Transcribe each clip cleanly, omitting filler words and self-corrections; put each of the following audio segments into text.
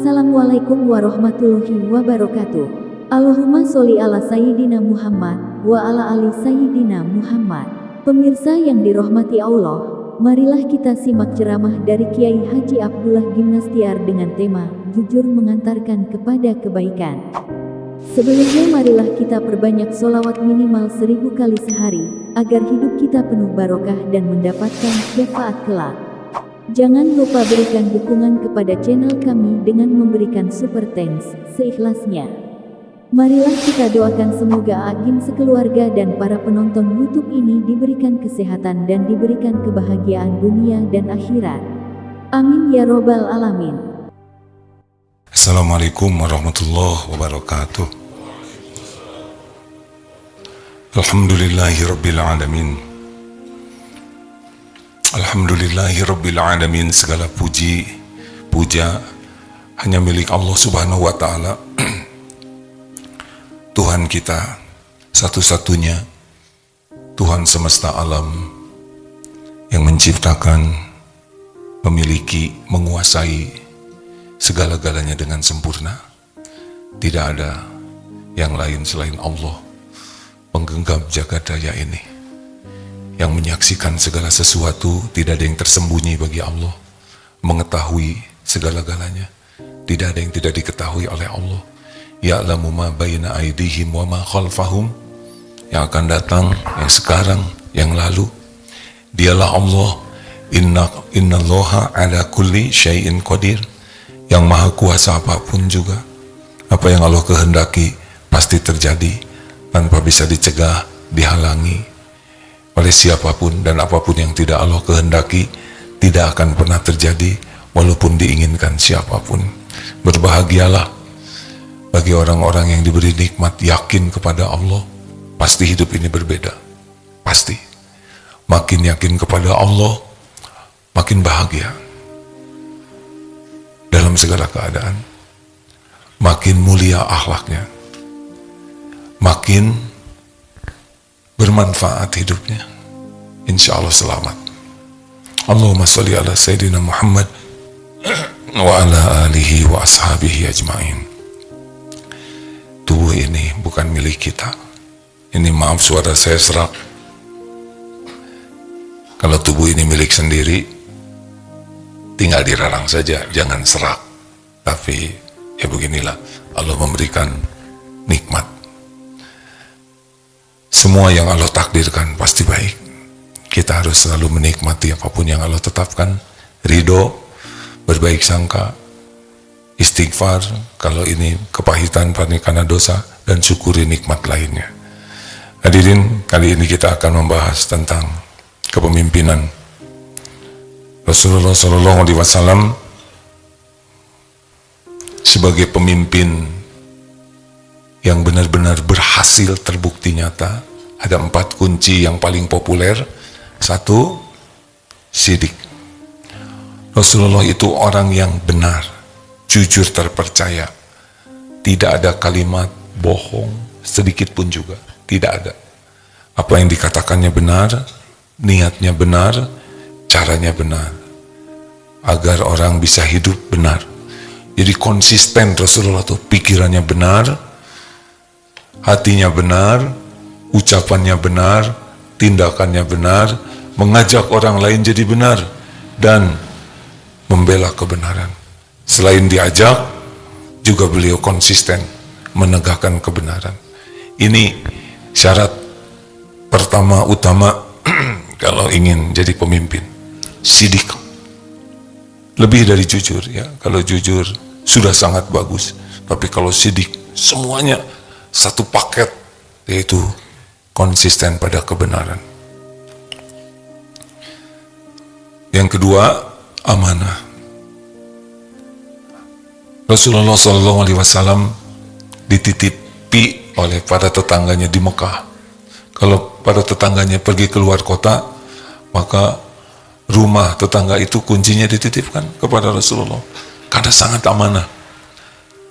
Assalamualaikum warahmatullahi wabarakatuh. Allahumma sholli ala Sayyidina Muhammad wa ala ali Sayyidina Muhammad. Pemirsa yang dirahmati Allah, marilah kita simak ceramah dari Kiai Haji Abdullah Gimnastiar dengan tema Jujur Mengantarkan Kepada Kebaikan. Sebelumnya marilah kita perbanyak sholawat minimal 1000 kali sehari, agar hidup kita penuh barokah dan mendapatkan syafaat kelak. Jangan lupa berikan dukungan kepada channel kami dengan memberikan super thanks seikhlasnya. Marilah kita doakan semoga Agim sekeluarga dan para penonton YouTube ini diberikan kesehatan dan diberikan kebahagiaan dunia dan akhirat. Amin ya robbal alamin. Assalamualaikum warahmatullahi wabarakatuh. Alhamdulillahirabbil alamin. Alhamdulillahirabbil alamin. Segala puji, puja hanya milik Allah Subhanahu wa taala. Tuhan kita satu-satunya, Tuhan semesta alam yang menciptakan, memiliki, menguasai segala-galanya dengan sempurna. Tidak ada yang lain selain Allah, penggenggam jagat raya ini, yang menyaksikan segala sesuatu. Tidak ada yang tersembunyi bagi Allah, mengetahui segala-galanya. Tidak ada yang tidak diketahui oleh Allah. Ya'lamu ma baina aydihim wa ma khalfahum, yang akan datang, yang sekarang, yang lalu. Dialah Allah. Innallaha ala kulli syai'in qadir, yang maha kuasa apapun juga. Apa yang Allah kehendaki pasti terjadi, tanpa bisa dicegah, dihalangi oleh siapapun. Dan apapun yang tidak Allah kehendaki tidak akan pernah terjadi, walaupun diinginkan siapapun. Berbahagialah bagi orang-orang yang diberi nikmat yakin kepada Allah. Pasti hidup ini berbeda, pasti. Makin yakin kepada Allah, makin bahagia dalam segala keadaan. Makin mulia akhlaknya, makin bermanfaat hidupnya. Insya Allah selamat. Allahumma sholli ala Sayyidina Muhammad wa ala alihi wa ashabihi ajma'in. Tubuh ini bukan milik kita. Ini maaf suara saya serak. Kalau tubuh ini milik sendiri, tinggal dirarang saja, jangan serak. Tapi ya beginilah, Allah memberikan nikmat. Semua yang Allah takdirkan pasti baik. Kita harus selalu menikmati apapun yang Allah tetapkan. Ridho, berbaik sangka, istighfar kalau ini kepahitan karena dosa, dan syukuri nikmat lainnya. Hadirin, kali ini kita akan membahas tentang kepemimpinan. Rasulullah SAW sebagai pemimpin yang benar-benar berhasil terbukti nyata. Ada 4 kunci yang paling populer. 1, sidik. Rasulullah itu orang yang benar, jujur, terpercaya. Tidak ada kalimat bohong sedikit pun juga, tidak ada. Apa yang dikatakannya benar, niatnya benar, caranya benar, agar orang bisa hidup benar. Jadi konsisten Rasulullah tuh, pikirannya benar, hatinya benar, ucapannya benar, tindakannya benar, mengajak orang lain jadi benar, dan membela kebenaran. Selain diajak, juga beliau konsisten menegakkan kebenaran. Ini syarat pertama utama kalau ingin jadi pemimpin. Sidik. Lebih dari jujur ya. Kalau jujur sudah sangat bagus, tapi kalau sidik, semuanya satu paket, yaitu konsisten pada kebenaran. Yang kedua, amanah. Rasulullah SAW dititipi oleh para tetangganya di Mekah. Kalau para tetangganya pergi keluar kota, maka rumah tetangga itu kuncinya dititipkan kepada Rasulullah. Karena sangat amanah,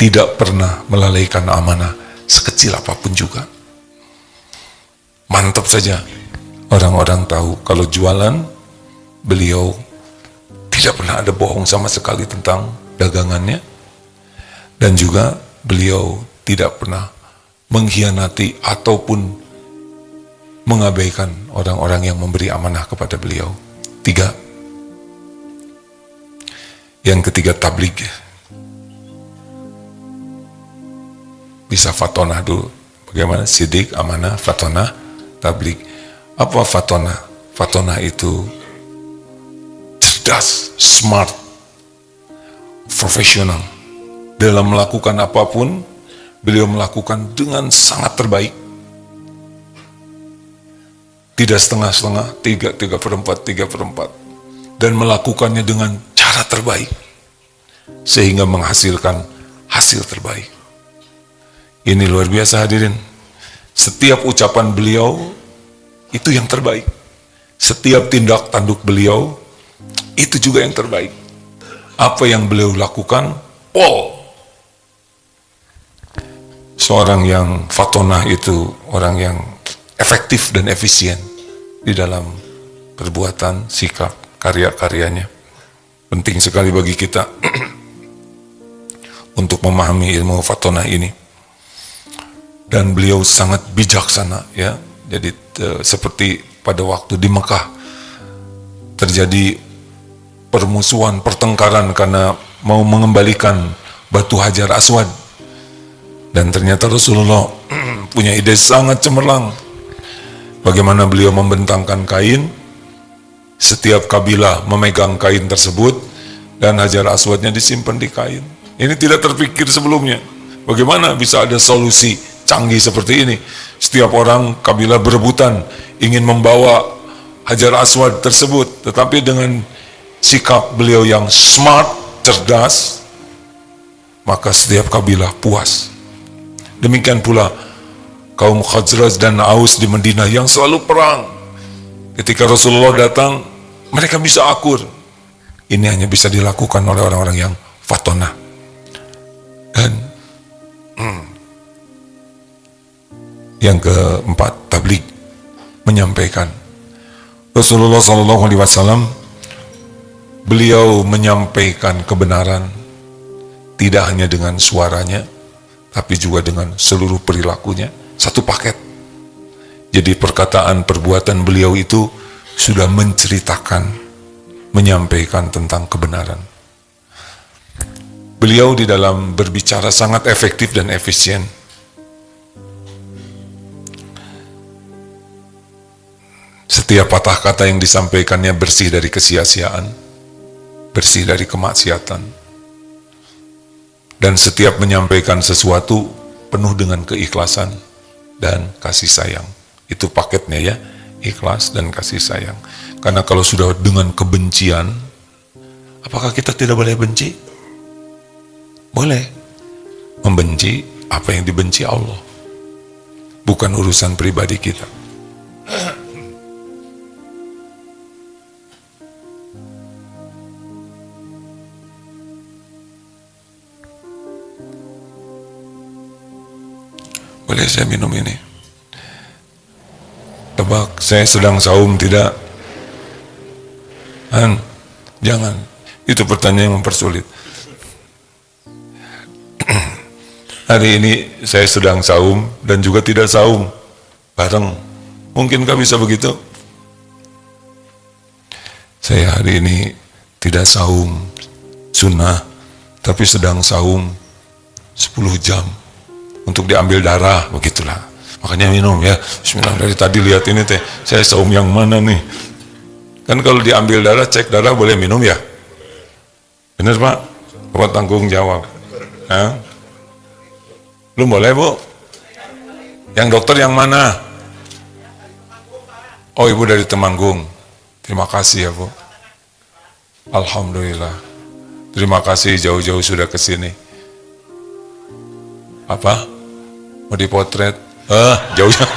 tidak pernah melalaikan amanah sekecil apapun juga. Mantap saja. Orang-orang tahu kalau jualan, beliau tidak pernah ada bohong sama sekali tentang dagangannya. Dan juga beliau tidak pernah mengkhianati ataupun mengabaikan orang-orang yang memberi amanah kepada beliau. 3. Yang ketiga, tabligh. Bisa fatonah dulu. Bagaimana? Sidik, amanah, fatonah, tabligh. Apa fatonah? Fatonah itu cerdas, smart, profesional. Dalam melakukan apapun, beliau melakukan dengan sangat terbaik. Tidak setengah-setengah, 3/4. Dan melakukannya dengan cara terbaik. Sehingga menghasilkan hasil terbaik. Ini luar biasa hadirin. Setiap ucapan beliau, itu yang terbaik. Setiap tindak tanduk beliau, itu juga yang terbaik. Apa yang beliau lakukan, seorang yang fatonah itu orang yang efektif dan efisien di dalam perbuatan, sikap, karya-karyanya. Penting sekali bagi kita untuk memahami ilmu fatonah ini. Dan beliau sangat bijaksana, ya. Jadi seperti pada waktu di Mekah terjadi permusuhan, pertengkaran karena mau mengembalikan batu Hajar Aswad. Dan ternyata Rasulullah punya ide sangat cemerlang. Bagaimana beliau membentangkan kain, setiap kabilah memegang kain tersebut, dan Hajar Aswadnya disimpan di kain. Ini tidak terpikir sebelumnya. Bagaimana bisa ada solusi canggih seperti ini? Setiap orang kabilah berebutan ingin membawa Hajar Aswad tersebut, tetapi dengan sikap beliau yang smart, cerdas, maka setiap kabilah puas. Demikian pula kaum Khazraj dan Aus di Madinah yang selalu perang. Ketika Rasulullah datang, mereka bisa akur. Ini hanya bisa dilakukan oleh orang-orang yang fatonah. Dan yang keempat, tabligh, menyampaikan. Rasulullah SAW, beliau menyampaikan kebenaran tidak hanya dengan suaranya, tapi juga dengan seluruh perilakunya, satu paket. Jadi perkataan, perbuatan beliau itu sudah menceritakan, menyampaikan tentang kebenaran. Beliau di dalam berbicara sangat efektif dan efisien. Setiap patah kata yang disampaikannya bersih dari kesia-siaan, bersih dari kemaksiatan. Dan setiap menyampaikan sesuatu penuh dengan keikhlasan dan kasih sayang. Itu paketnya ya, ikhlas dan kasih sayang. Karena kalau sudah dengan kebencian, apakah kita tidak boleh benci? Boleh. Membenci apa yang dibenci Allah. Bukan urusan pribadi kita. Boleh saya minum ini? Tebak, saya sedang saum tidak? Jangan. Itu pertanyaan yang mempersulit. Hari ini saya sedang saum dan juga tidak saum bareng. Mungkinkah bisa begitu? Saya hari ini tidak saum sunnah, tapi sedang saum 10 jam untuk diambil darah, begitulah. Makanya minum ya. Bismillah, dari tadi lihat ini teh, saya saum yang mana nih? Kan kalau diambil darah, cek darah boleh minum ya? Benar Pak? Bapak tanggung jawab. Belum boleh Bu? Yang dokter yang mana? Oh Ibu dari Temanggung. Terima kasih ya Bu. Alhamdulillah. Terima kasih jauh-jauh sudah ke sini. Apa? Mau dipotret? Jauhnya.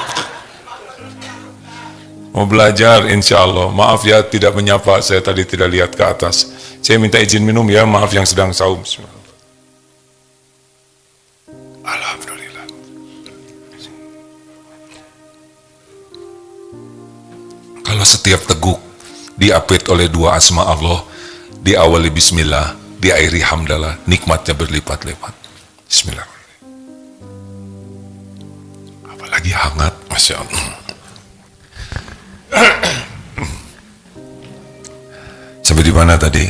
Mau belajar insya Allah. Maaf ya tidak menyapa, saya tadi tidak lihat ke atas. Saya minta izin minum ya, maaf yang sedang saum. Alhamdulillah. Kalau setiap teguk diapit oleh dua asma Allah, diawali bismillah, diakhiri hamdalah, nikmatnya berlipat-lipat. Bismillahirrahmanirrahim. Apalagi hangat, Masya Allah. Sampai di mana tadi?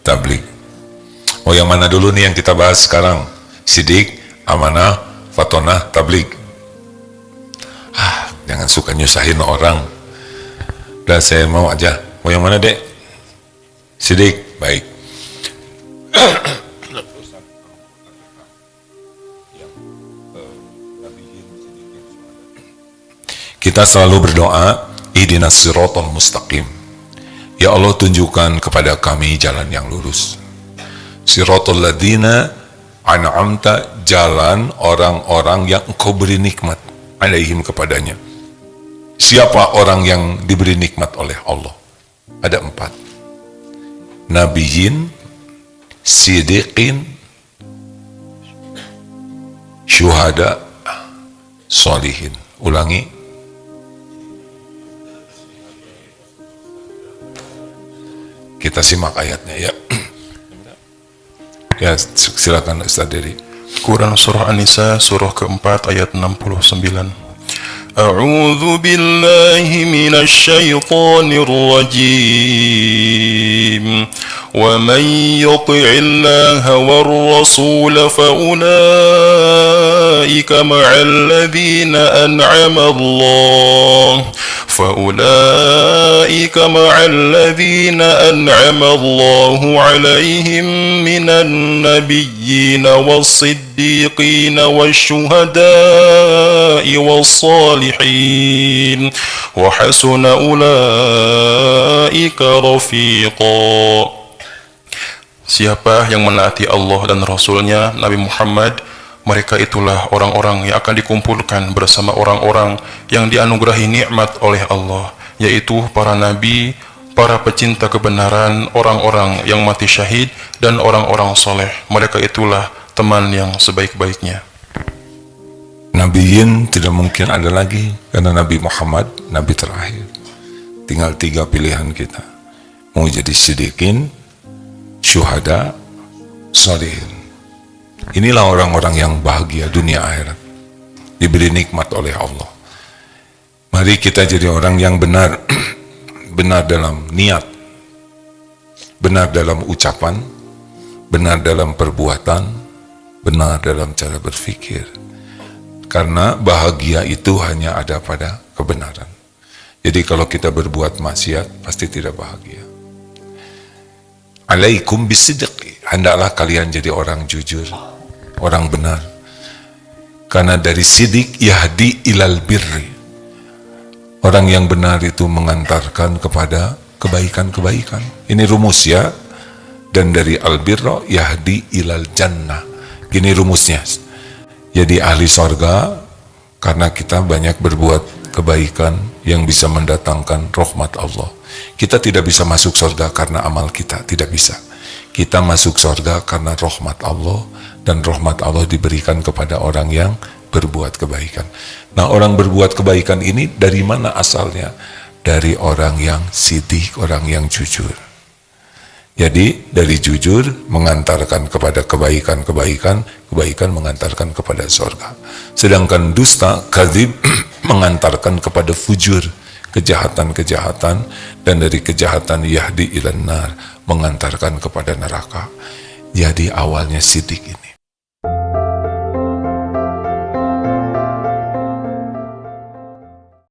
Tablik. Oh, yang mana dulu nih yang kita bahas sekarang? Sidik, amanah, fatonah, tablik. Jangan suka nyusahin orang. Udah, saya mau aja. Mau yang mana, Dek? Sidik, baik. Kita selalu berdoa, ihdinas siratal mustaqim. Ya Allah, tunjukkan kepada kami jalan yang lurus. Siratal ladzina an'amta, jalan orang-orang yang Engkau beri nikmat alaihim kepadanya. Siapa orang yang diberi nikmat oleh Allah? Ada 4. Nabiyyin, sidiqin, syuhada, solihin. Ulangi. Kita simak ayatnya ya. Ya, silakan Ustaz Dery. Quran surah An-Nisa surah keempat ayat 69. A'udzu billahi minasy syaithanir rajim. Wa man yuti'illaha war rasul fa ulaika ma'al ladzina an'ama Allah. فأولئك مع الذين أنعم الله عليهم من النبيين والصديقين والشهداء والصالحين وحسن أولئك رفيقا. Siapa yang menaati Allah dan Rasulnya Nabi Muhammad, mereka itulah orang-orang yang akan dikumpulkan bersama orang-orang yang dianugerahi nikmat oleh Allah, yaitu para nabi, para pecinta kebenaran, orang-orang yang mati syahid, dan orang-orang soleh. Mereka itulah teman yang sebaik-baiknya. Nabiyin tidak mungkin ada lagi, karena Nabi Muhammad, Nabi terakhir. Tinggal 3 pilihan kita. Mau jadi sidikin, syuhada, solihin. Inilah orang-orang yang bahagia dunia akhirat, diberi nikmat oleh Allah. Mari kita jadi orang yang benar, benar dalam niat, benar dalam ucapan, benar dalam perbuatan, benar dalam cara berpikir. Karena bahagia itu hanya ada pada kebenaran. Jadi kalau kita berbuat maksiat, pasti tidak bahagia. Alaikum bisidqi, hendaklah kalian jadi orang jujur, orang benar. Karena dari sidik yahdi ilal birri, orang yang benar itu mengantarkan kepada kebaikan-kebaikan. Ini rumus ya. Dan dari albirro yahdi ilal jannah. Ini rumusnya. Jadi ahli sorga karena kita banyak berbuat kebaikan yang bisa mendatangkan rahmat Allah. Kita tidak bisa masuk sorga karena amal kita, tidak bisa. Kita masuk sorga karena rahmat Allah, dan rahmat Allah diberikan kepada orang yang berbuat kebaikan. Nah, orang berbuat kebaikan ini dari mana asalnya? Dari orang yang sidik, orang yang jujur. Jadi dari jujur mengantarkan kepada kebaikan-kebaikan, kebaikan mengantarkan kepada sorga. Sedangkan dusta, kadzib, mengantarkan kepada fujur, kejahatan-kejahatan, dan dari kejahatan yahdi ilan nar, mengantarkan kepada neraka. Jadi awalnya sidik ini.